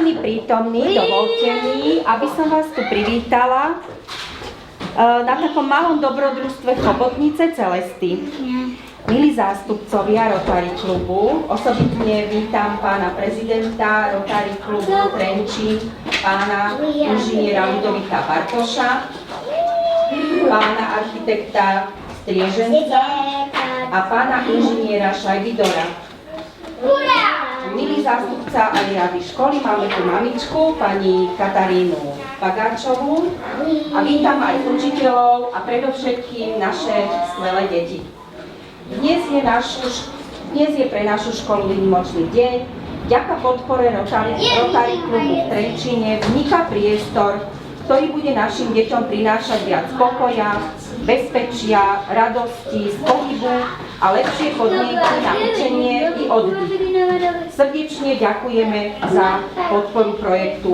Vážení prítomní, dovolte mi, aby som vás tu privítala na takom malom dobrodružstve Chobotnice Celesty. Milí zástupcovia Rotary klubu, osobitne vítam pána prezidenta Rotary klubu Trenčín, pána inžiniera Ľudovita Bartoša, pána architekta Strieženca a pána inžiniera Šajdidora. Milý zástupca aj rady školy, máme tu mamičku, pani Katarínu Pagáčovú a vítam aj učiteľov a predovšetkým naše skvelé deti. Dnes je pre našu školu výnimočný deň. Vďaka podpore Rotary klubu v Trenčíne vzniká priestor, ktorý bude našim deťom prinášať viac pokoja, bezpečia, radosti, z pohybu a lepšie podmienky na učenie i oddych. Srdečne ďakujeme za podporu projektu,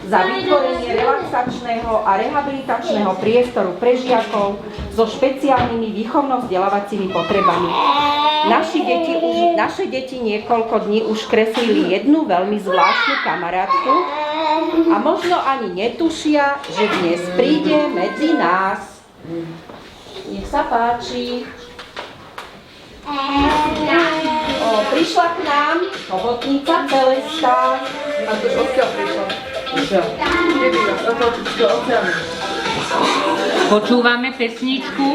za vytvorenie relaxačného a rehabilitačného priestoru pre žiakov so špeciálnymi výchovno-vzdelávacími potrebami. Naše deti niekoľko dní už kreslili jednu veľmi zvláštnu kamarátku a možno ani netušia, že dnes príde medzi nás. Nech sa páči. Prišla k nám Chobotnica Celesta. A to už odkiaľ prišla? Počúvame pesničku.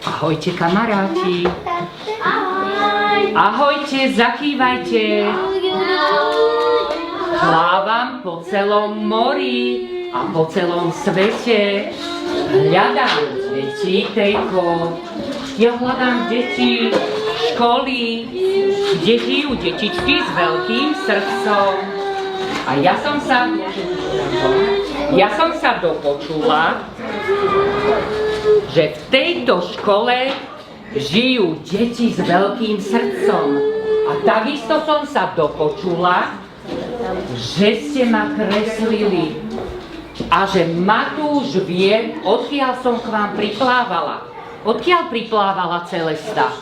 Ahojte kamaráti. Ahojte, zakývajte. Plávam po celom mori a po celom svete. Hľadám deti, Tejko. Ja hľadám deti školy, kde žijú detičky s veľkým srdcom. A ja som sa dopočula, že v tejto škole žijú deti s veľkým srdcom. A takisto som sa dopočula, že ste ma kreslili a že Matúš vie, odkiaľ som k vám priplávala. Odkiaľ priplávala Celesta?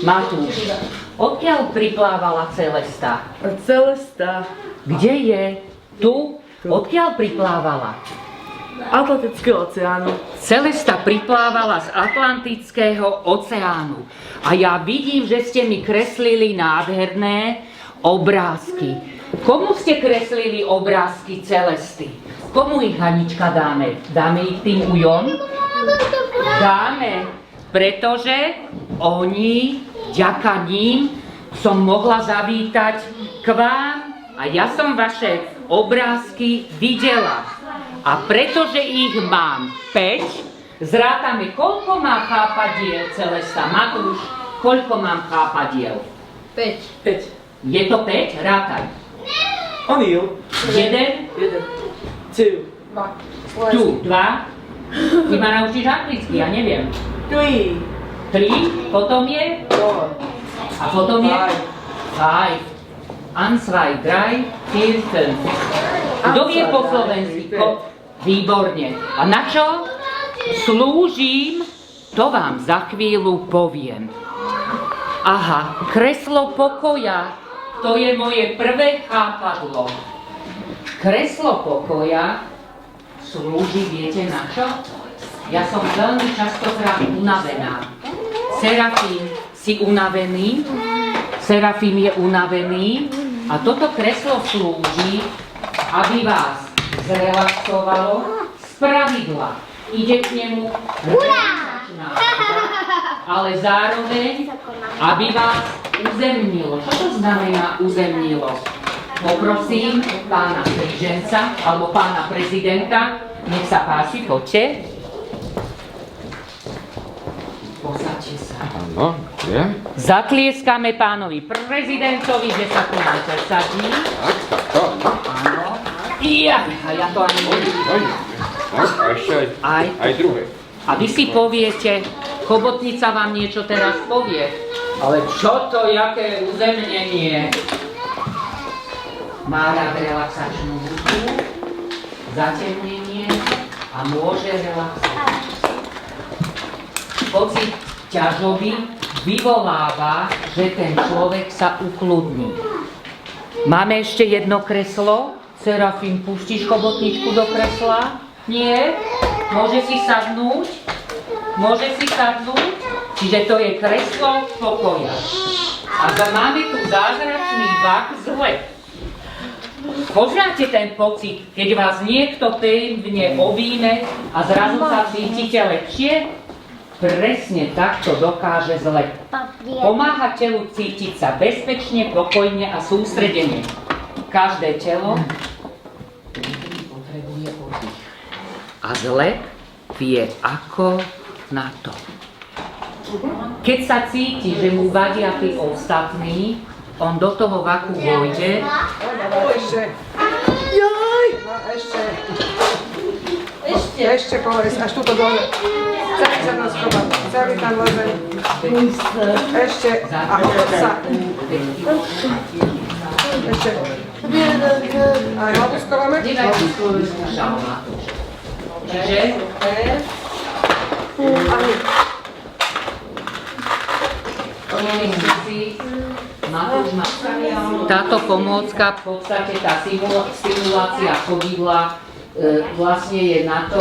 Matúš, odkiaľ priplávala Celesta? Celesta. Kde je? Tu? Odkiaľ priplávala? Atlantického oceánu. Celesta priplávala z Atlantického oceánu. A ja vidím, že ste mi kreslili nádherné obrázky. Komu ste kreslili obrázky Celesty? Komu ich, Hanička, dáme? Dáme ich tým ujom? Dáme, pretože vďaka ním som mohla zavítať k vám a ja som vaše obrázky videla. A pretože ich mám 5, zrátame, koľko má chápadiel Celesta. Matúš, koľko mám chápadiel? 5. Je to 5? Rátaj. O'Neill. 1, 2. 2. Ty ma naučíš anglicky, ja neviem. 3. 3, potom je? 4. A potom je? 5. 1, 2, 3, 4, 5. Kto vie po slovensky? Výborne. A na čo slúžim, to vám za chvíľu poviem. Aha, kreslo pokoja, to je moje prvé chápadlo. Kreslo pokoja slúži, viete na čo? Ja som veľmi často unavená. Serafín, si unavený? Serafín je unavený a toto kreslo slúži, aby vás zrelaxovalo z pravidla. Ide k nemu relaxačný náhoda, ale zároveň, aby vás uzemnilo. Čo to znamená uzemnilo? Poprosím pána Križenca, alebo pána prezidenta, nech sa páči, poďte. Posaďte sa. Áno, je. Zatlieskame pánovi prezidentovi, že sa tu nám presadí. Tak. Áno. A ja to ani neviem. Tak, a ešte aj druhé. A vy si poviete, chobotnica vám niečo teraz povie. Ale čo to, jaké uzemnenie? Má rád relaxačnú hudbu, zatemnenie a môže relaxovať. Pocit ťažoby vyvoláva, že ten človek sa ukludní. Máme ešte jedno kreslo. Serafín, pustíš chobotničku do kresla? Nie? Môže si sadnúť? Čiže to je kreslo pokoja. A máme tu zázračný vak zle. Poznáte ten pocit, keď vás niekto pevne obíme a zrazu sa cítite lepšie? Presne takto dokáže zle. Pomáha telu cítiť sa bezpečne, pokojne a sústredene. Každé telo potrebuje oddych. A zle vie ako na to. Keď sa cíti, že mu vadia tí ostatní, on do toho vaku vojde. Ešte. Jaj! No ešte povedz, až túto dole. Celý sa tam schovať, celý tam leze. Ešte. A otoč sa. Ešte. Aj hlavu schováme? Čiže táto pomôcka, v podstate tá stimulácia chodidla vlastne je na to,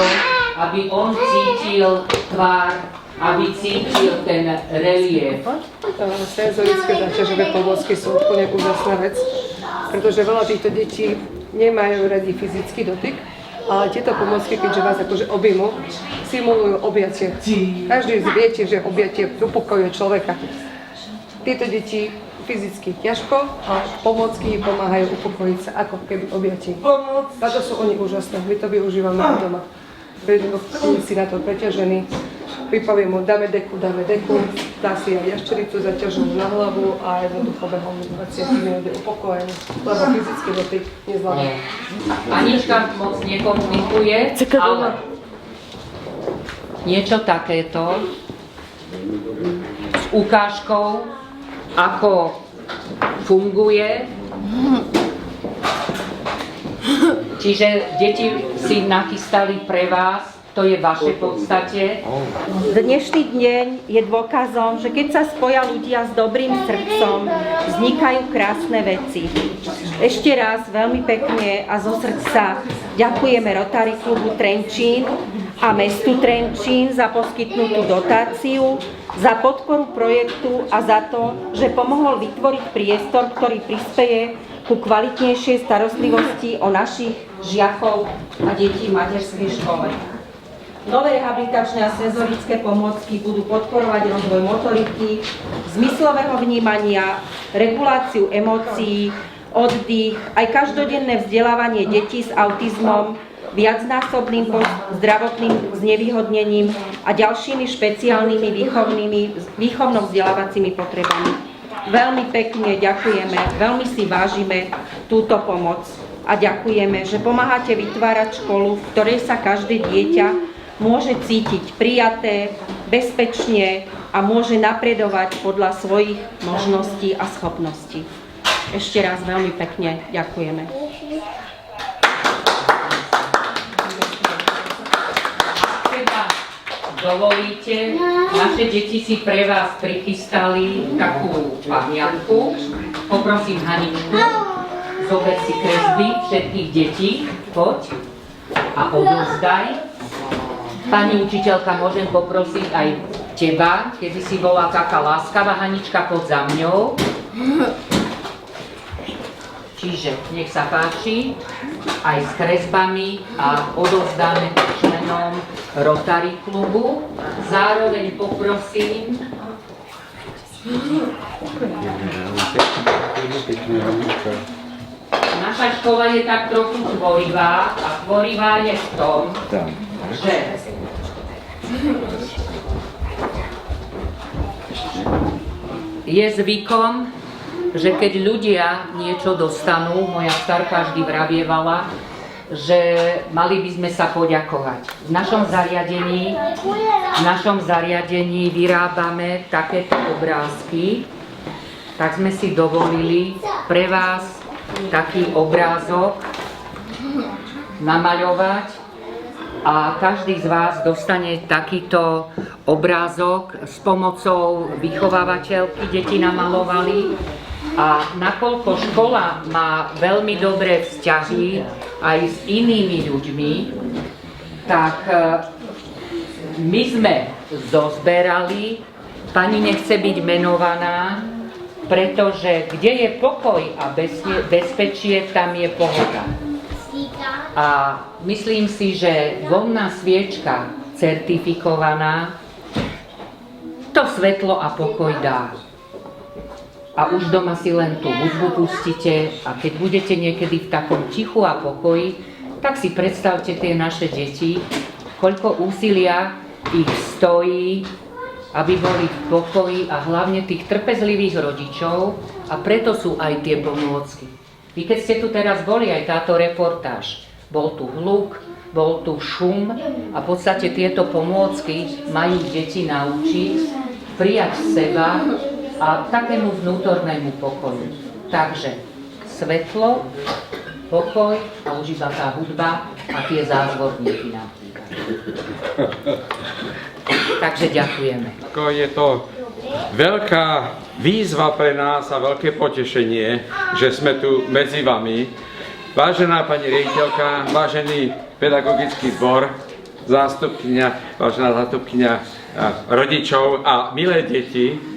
aby on cítil tvár, aby cítil ten relief. Senzorické záťažové pomôcky sú úplne úžasná vec, pretože veľa týchto detí nemajú radi fyzický dotyk, ale tieto pomôcky, keďže vás akože objmú, simulujú objatie. Každý viete, že objatie upokojuje človeka. Tieto deti fyzicky ťažko a pomôcky pomáhajú upokojiť sa, ako keby objatie. Preto sú oni úžasné, my to využívame aj doma. Keď si na to preťažený, vypoviem mu, dáme deku, dá si aj jaščericu zaťaženú na hlavu a jednoducho behom 20 minút je upokojený, lebo fyzicky dotyk nezvládne. Anička moc nekomunikuje, ale niečo takéto s ukážkou, ako funguje. Čiže deti si nachystali pre vás, to je vaše podstate. Dnešný deň je dôkazom, že keď sa spoja ľudia s dobrým srdcom, vznikajú krásne veci. Ešte raz veľmi pekne a zo srdca ďakujeme Rotary klubu Trenčín a mestu Trenčín za poskytnutú dotáciu, za podporu projektu a za to, že pomohol vytvoriť priestor, ktorý prispeje ku kvalitnejšej starostlivosti o našich žiakov a detí v materskej škole. Nové rehabilitačné a senzorické pomôcky budú podporovať rozvoj motoriky, zmyslového vnímania, reguláciu emócií, oddych, aj každodenné vzdelávanie detí s autizmom, viacnásobným zdravotným znevýhodnením a ďalšími špeciálnymi výchovno-vzdelávacími potrebami. Veľmi pekne ďakujeme, veľmi si vážime túto pomoc a ďakujeme, že pomáhate vytvárať školu, v ktorej sa každé dieťa môže cítiť prijaté, bezpečne a môže napredovať podľa svojich možností a schopností. Ešte raz veľmi pekne ďakujeme. Dovolíte, naše deti si pre vás prichystali takú pamiatku. Poprosím Haničku, zober si kresby všetkých detí, poď a odovzdaj. Pani učiteľka, môžem poprosiť aj teba, keby si bola taká láskavá. Hanička, poď za mňou. Čiže nech sa páči, aj s kresbami a odovzdáme to členom Rotary klubu. Zároveň poprosím, naša škola je tak trochu tvorivá a tvorivá je v tom, že je zvykom, že keď ľudia niečo dostanú, moja starka vždy vravievala, že mali by sme sa poďakovať. V našom zariadení vyrábame takéto obrázky, tak sme si dovolili pre vás taký obrázok namaľovať a každý z vás dostane takýto obrázok s pomocou vychovávateľky, deti namalovali. A nakoľko škola má veľmi dobré vzťahy aj s inými ľuďmi, tak my sme zozberali, pani nechce byť menovaná, pretože kde je pokoj a bezpečie, tam je pohoda. A myslím si, že vonná sviečka certifikovaná to svetlo a pokoj dá. A už doma si len tú hudbu pustíte a keď budete niekedy v takom tichu a pokoji, tak si predstavte tie naše deti, koľko úsilia ich stojí, aby boli v pokoji a hlavne tých trpezlivých rodičov a preto sú aj tie pomôcky. Vy keď ste tu teraz boli, aj táto reportáž, bol tu hluk, bol tu šum a v podstate tieto pomôcky majú deti naučiť prijať seba a takému vnútornému pokoju. Takže svetlo, pokoj a už iba tá hudba a tie zázvorníky nám chýbajú. Takže ďakujeme. Je to veľká výzva pre nás a veľké potešenie, že sme tu medzi vami. Vážená pani riaditeľka, vážený pedagogický zbor, vážená zástupkyňa rodičov a milé deti,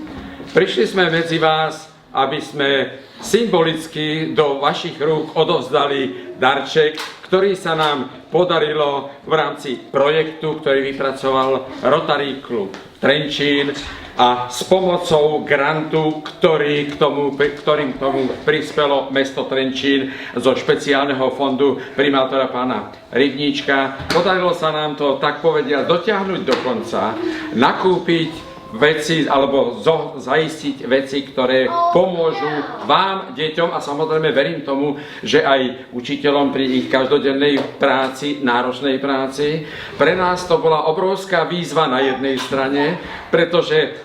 prišli sme medzi vás, aby sme symbolicky do vašich rúk odovzdali darček, ktorý sa nám podarilo v rámci projektu, ktorý vypracoval Rotary klub Trenčín a s pomocou grantu, ktorým k tomu prispelo mesto Trenčín zo špeciálneho fondu primátora pána Rybníčka. Podarilo sa nám to, tak povediať, dotiahnuť do konca, nakúpiť veci alebo zaistiť veci, ktoré pomôžu vám, deťom a samozrejme verím tomu, že aj učiteľom pri ich každodennej práci, náročnej práci. Pre nás to bola obrovská výzva na jednej strane, pretože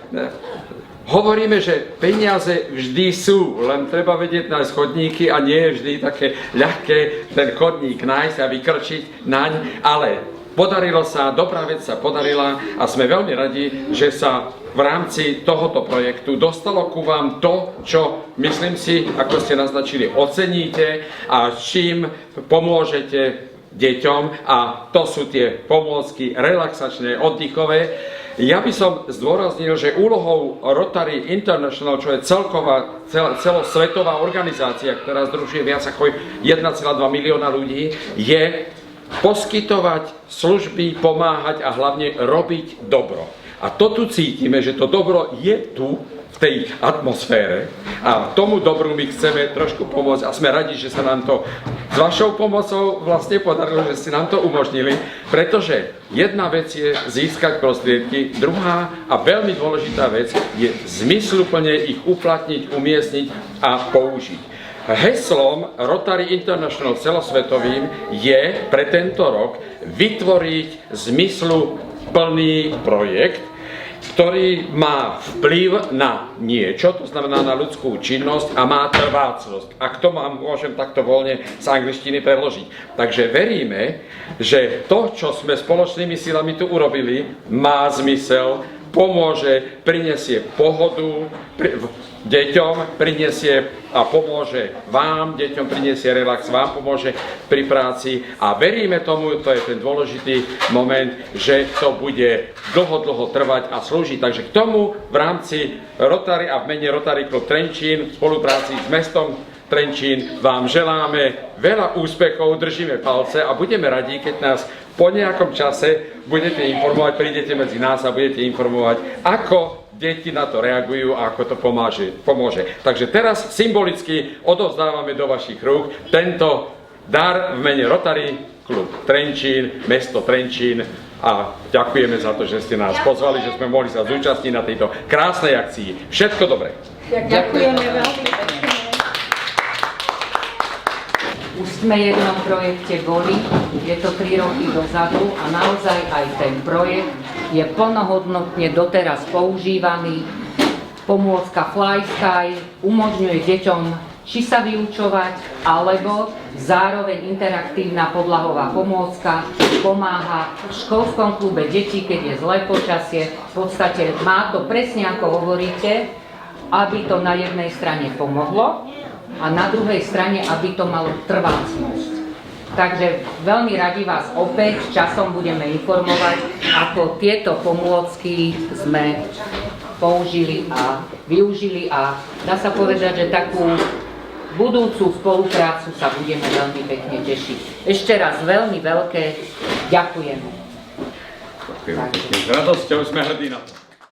hovoríme, že peniaze vždy sú, len treba vedieť nájsť chodníky a nie je vždy také ľahké ten chodník nájsť a vykrčiť naň, ale podarilo sa, dobrá vec sa podarila a sme veľmi radi, že sa v rámci tohoto projektu dostalo ku vám to, čo myslím si, ako ste naznačili, oceníte a s čím pomôžete deťom a to sú tie pomôcky relaxačné, oddychové. Ja by som zdôraznil, že úlohou Rotary International, čo je celosvetová organizácia, ktorá združuje viac ako 1,2 milióna ľudí, je poskytovať služby, pomáhať a hlavne robiť dobro. A to tu cítime, že to dobro je tu, v tej atmosfére a tomu dobru my chceme trošku pomôcť a sme radi, že sa nám to s vašou pomocou vlastne podarilo, že ste nám to umožnili, pretože jedna vec je získať prostriedky, druhá a veľmi dôležitá vec je zmysluplne ich uplatniť, umiestniť a použiť. Heslom Rotary International celosvetovým je pre tento rok vytvoriť zmysluplný projekt, ktorý má vplyv na niečo, to znamená na ľudskú činnosť a má trvácnosť. Ak to môžem takto voľne z angličtiny preložiť. Takže veríme, že to, čo sme spoločnými silami tu urobili, má zmysel, pomôže, prinesie pohodu deťom, prinesie a pomôže vám, deťom prinesie relax, vám pomôže pri práci a veríme tomu, to je ten dôležitý moment, že to bude dlho trvať a slúžiť. Takže k tomu v rámci Rotary a v mene Rotary klub Trenčín v spolupráci s mestom Trenčín vám želáme veľa úspechov, držíme palce a budeme radi, keď nás po nejakom čase budete informovať, prídete medzi nás a budete informovať, ako deti na to reagujú a ako to pomôže. Takže teraz symbolicky odovzdávame do vašich rúk tento dar v mene Rotary klub Trenčín, mesto Trenčín a ďakujeme za to, že ste nás pozvali, že sme mohli sa zúčastniť na tejto krásnej akcii. Všetko dobré. Ďakujeme veľmi pekne. Už sme v jednom projekte boli, je to 3 roky dozadu a naozaj aj ten projekt je plnohodnotne doteraz používaný. Pomôcka FlySky umožňuje deťom či sa vyučovať, alebo zároveň interaktívna podlahová pomôcka pomáha v školskom klube detí, keď je zlé počasie. V podstate má to presne ako hovoríte, aby to na jednej strane pomohlo, a na druhej strane, aby to malo trvácnosť. Takže veľmi radi vás opäť časom budeme informovať, ako tieto pomôcky sme použili a využili a dá sa povedať, že takú budúcu spoluprácu sa budeme veľmi pekne tešiť. Ešte raz veľmi veľké ďakujeme. S radosťou sme hrdí na to.